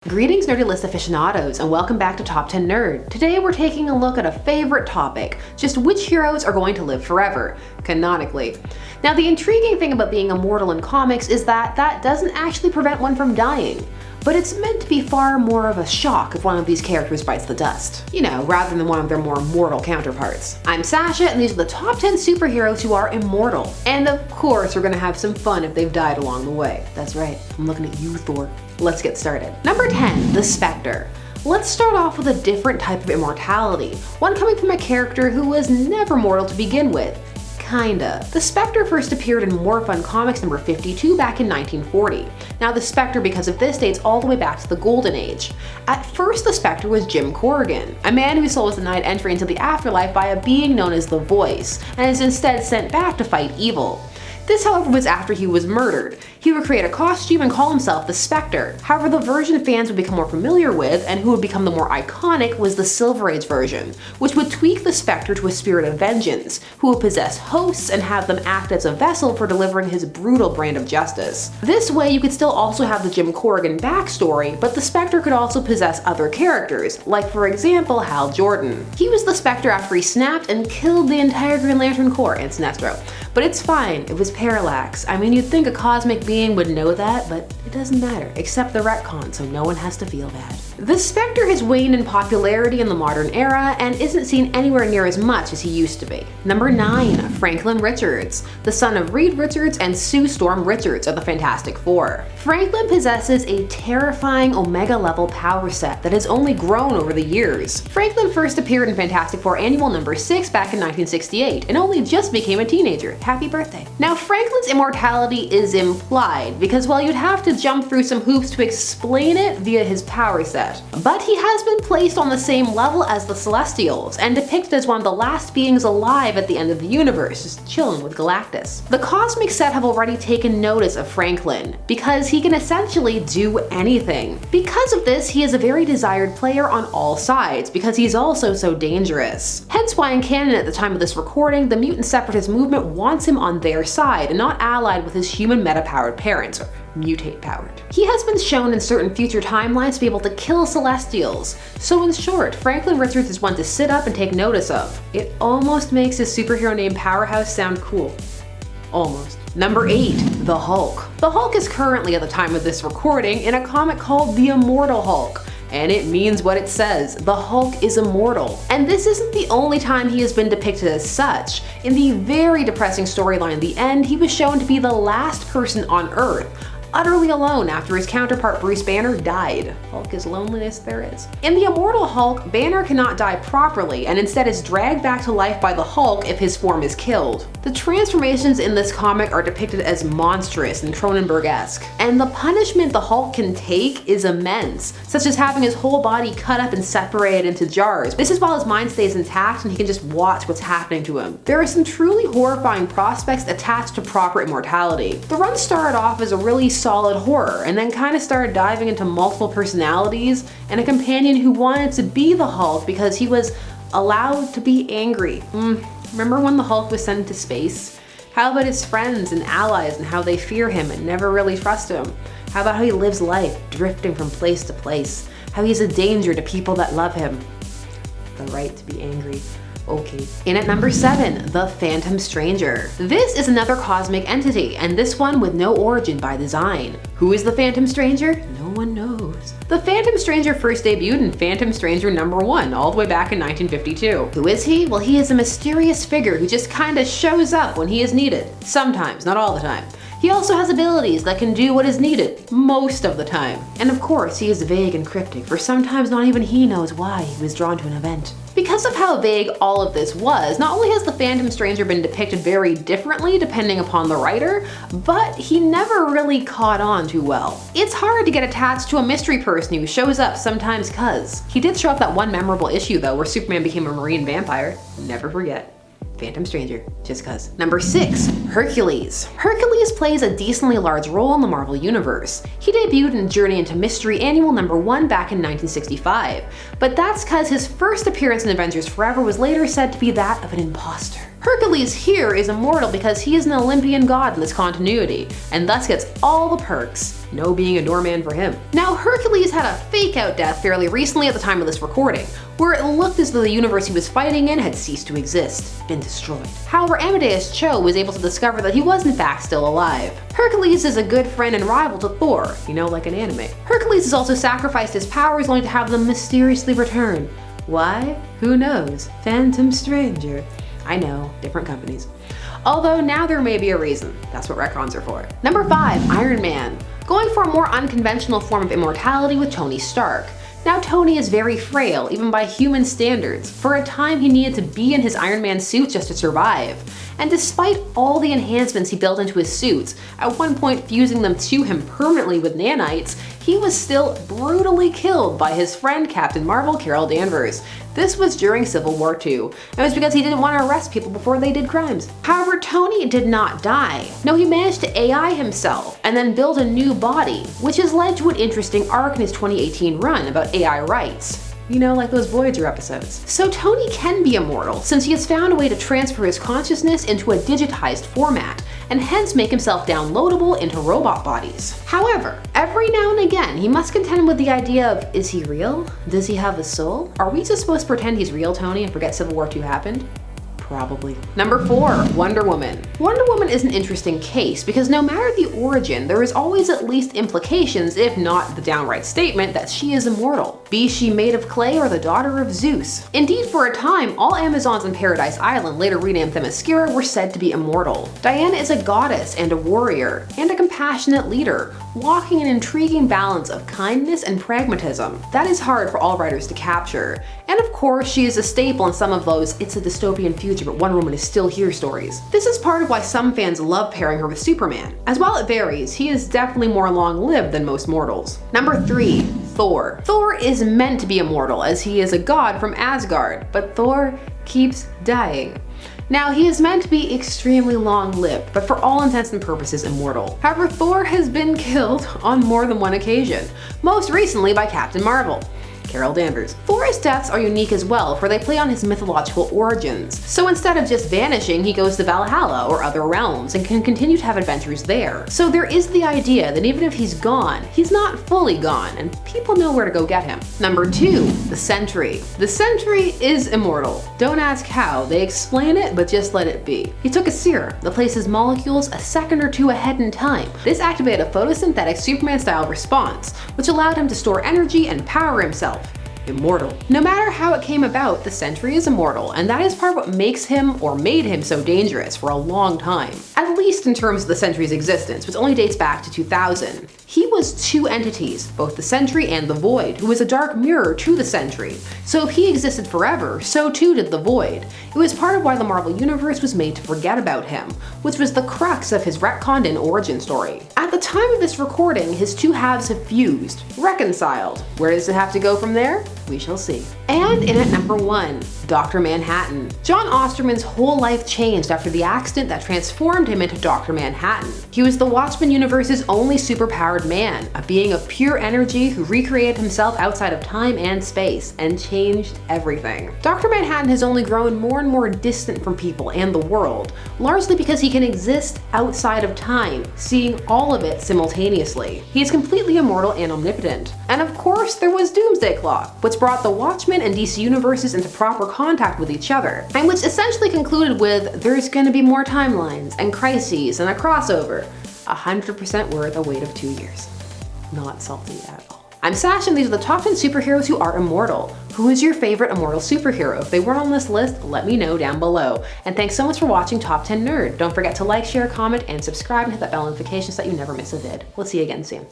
Greetings nerdy list aficionados and welcome back to Top 10 Nerd. Today we're taking a look at a favorite topic, just which heroes are going to live forever, canonically. Now the intriguing thing about being immortal in comics is that doesn't actually prevent one from dying. But it's meant to be far more of a shock if one of these characters bites the dust. You know, rather than one of their more mortal counterparts. I'm Sasha and these are the top 10 superheroes who are immortal. And of course we're gonna have some fun if they've died along the way. That's right, I'm looking at you, Thor. Let's get started. Number 10, the Spectre. Let's start off with a different type of immortality, one coming from a character who was never mortal to begin with. Kinda. The Spectre first appeared in More Fun Comics number 52 back in 1940. Now the Spectre, because of this, dates all the way back to the Golden Age. At first the Spectre was Jim Corrigan, a man whose soul was denied entry into the afterlife by a being known as the Voice, and is instead sent back to fight evil. This, however, was after he was murdered. He would create a costume and call himself the Spectre. However, the version fans would become more familiar with, and who would become the more iconic, was the Silver Age version, which would tweak the Spectre to a spirit of vengeance, who would possess hosts and have them act as a vessel for delivering his brutal brand of justice. This way, you could still also have the Jim Corrigan backstory, but the Spectre could also possess other characters, like for example, Hal Jordan. He was the Spectre after he snapped and killed the entire Green Lantern Corps and Sinestro. But it's fine, it was parallax. I mean, you'd think a cosmic being would know that, but it doesn't matter, except the retcon, so no one has to feel bad. The Spectre has waned in popularity in the modern era and isn't seen anywhere near as much as he used to be. Number 9, Franklin Richards. The son of Reed Richards and Sue Storm Richards of the Fantastic Four. Franklin possesses a terrifying Omega-level power set that has only grown over the years. Franklin first appeared in Fantastic Four Annual number 6 back in 1968 and only just became a teenager. Happy birthday. Now Franklin's immortality is implied because, well, you'd have to jump through some hoops to explain it via his power set. But he has been placed on the same level as the Celestials and depicted as one of the last beings alive at the end of the universe, just chilling with Galactus. The cosmic set have already taken notice of Franklin because he can essentially do anything. Because of this, he is a very desired player on all sides because he's also so dangerous. Hence why in canon at the time of this recording, the mutant separatist movement wants him on their side and not allied with his human meta-powered parents, or mutate-powered. He has been shown in certain future timelines to be able to kill Celestials. So in short, Franklin Richards is one to sit up and take notice of. It almost makes his superhero name Powerhouse sound cool. Almost. Number 8, the Hulk. The Hulk is currently, at the time of this recording, in a comic called The Immortal Hulk. And it means what it says. The Hulk is immortal. And this isn't the only time he has been depicted as such. In the very depressing storyline The End, he was shown to be the last person on Earth, utterly alone after his counterpart Bruce Banner died. Hulk is loneliness there is. In the Immortal Hulk, Banner cannot die properly and instead is dragged back to life by the Hulk if his form is killed. The transformations in this comic are depicted as monstrous and Cronenberg-esque, and the punishment the Hulk can take is immense, such as having his whole body cut up and separated into jars. This is while his mind stays intact and he can just watch what's happening to him. There are some truly horrifying prospects attached to proper immortality. The run started off as a really solid horror and then kind of started diving into multiple personalities and a companion who wanted to be the Hulk because he was allowed to be angry. Remember when the Hulk was sent into space? How about his friends and allies and how they fear him and never really trust him? How about how he lives life, drifting from place to place? How he's a danger to people that love him? The right to be angry. Okay. In at number 7, the Phantom Stranger. This is another cosmic entity, and this one with no origin by design. Who is the Phantom Stranger? No one knows. The Phantom Stranger first debuted in Phantom Stranger number 1, all the way back in 1952. Who is he? Well, he is a mysterious figure who just kinda shows up when he is needed. Sometimes, not all the time. He also has abilities that can do what is needed, most of the time. And of course, he is vague and cryptic, for sometimes not even he knows why he was drawn to an event. Because of how vague all of this was, not only has the Phantom Stranger been depicted very differently depending upon the writer, but he never really caught on too well. It's hard to get attached to a mystery person who shows up sometimes cuz. He did show up that one memorable issue though where Superman became a marine vampire. Never forget. Phantom Stranger, just cuz. Number 6, Hercules. Hercules plays a decently large role in the Marvel Universe. He debuted in Journey into Mystery Annual number 1 back in 1965, but that's cuz his first appearance in Avengers Forever was later said to be that of an imposter. Hercules here is immortal because he is an Olympian god in this continuity, and thus gets all the perks. No being a doorman for him. Now, Hercules had a fake-out death fairly recently at the time of this recording, where it looked as though the universe he was fighting in had ceased to exist, been destroyed. However, Amadeus Cho was able to discover that he was in fact still alive. Hercules is a good friend and rival to Thor, you know, like an anime. Hercules has also sacrificed his powers only to have them mysteriously return. Why? Who knows? Phantom Stranger. I know, different companies. Although now there may be a reason. That's what retcons are for. Number 5, Iron Man. Going for a more unconventional form of immortality with Tony Stark. Now Tony is very frail, even by human standards. For a time he needed to be in his Iron Man suit just to survive. And despite all the enhancements he built into his suits, at one point fusing them to him permanently with nanites, he was still brutally killed by his friend Captain Marvel Carol Danvers. This was during Civil War II, and it was because he didn't want to arrest people before they did crimes. However, Tony did not die. No, he managed to AI himself and then build a new body, which has led to an interesting arc in his 2018 run about AI rights. You know, like those Voyager episodes. So Tony can be immortal since he has found a way to transfer his consciousness into a digitized format, and hence make himself downloadable into robot bodies. However, every now and again, he must contend with the idea of, is he real? Does he have a soul? Are we just supposed to pretend he's real, Tony, and forget Civil War II happened? Probably. Number 4, Wonder Woman. Wonder Woman is an interesting case because no matter the origin, there is always at least implications, if not the downright statement, that she is immortal. Be she made of clay or the daughter of Zeus. Indeed, for a time, all Amazons on Paradise Island, later renamed Themyscira, were said to be immortal. Diana is a goddess and a warrior, and a compassionate leader, walking an intriguing balance of kindness and pragmatism. That is hard for all writers to capture. And of course, she is a staple in some of those "it's a dystopian future, but Wonder Woman is still here" stories. This is part of why some fans love pairing her with Superman. As while it varies, he is definitely more long-lived than most mortals. Number 3, Thor. Thor is meant to be immortal as he is a god from Asgard, but Thor keeps dying. Now, he is meant to be extremely long-lived, but for all intents and purposes immortal. However, Thor has been killed on more than one occasion, most recently by Captain Marvel, Carol Danvers. Thor's deaths are unique as well, for they play on his mythological origins. So instead of just vanishing, he goes to Valhalla or other realms and can continue to have adventures there. So there is the idea that even if he's gone, he's not fully gone, and people know where to go get him. Number 2, the Sentry. The Sentry is immortal. Don't ask how, they explain it, but just let it be. He took a serum that places molecules a second or two ahead in time. This activated a photosynthetic Superman-style response, which allowed him to store energy and power himself. Immortal. No matter how it came about, the Sentry is immortal, and that is part of what makes him, or made him, so dangerous for a long time. At least in terms of the Sentry's existence, which only dates back to 2000. He was two entities, both the Sentry and the Void, who was a dark mirror to the Sentry. So if he existed forever, so too did the Void. It was part of why the Marvel Universe was made to forget about him, which was the crux of his retconned in origin story. At the time of this recording, his two halves have fused, reconciled. Where does it have to go from there? We shall see. And in at number 1, Dr. Manhattan. John Osterman's whole life changed after the accident that transformed him into Dr. Manhattan. He was the Watchmen universe's only superpowered man, a being of pure energy who recreated himself outside of time and space, and changed everything. Dr. Manhattan has only grown more and more distant from people and the world, largely because he can exist outside of time, seeing all of it simultaneously. He is completely immortal and omnipotent. And of course, there was Doomsday Clock, which brought the Watchmen and DC universes into proper contact with each other, and which essentially concluded with there's gonna be more timelines and crises and a crossover. 100% worth a wait of 2 years. Not salty at all. I'm Sash, and these are the top 10 superheroes who are immortal. Who is your favorite immortal superhero? If they weren't on this list, let me know down below. And thanks so much for watching Top 10 Nerd. Don't forget to like, share, comment, and subscribe, and hit that bell notification so that you never miss a vid. We'll see you again soon.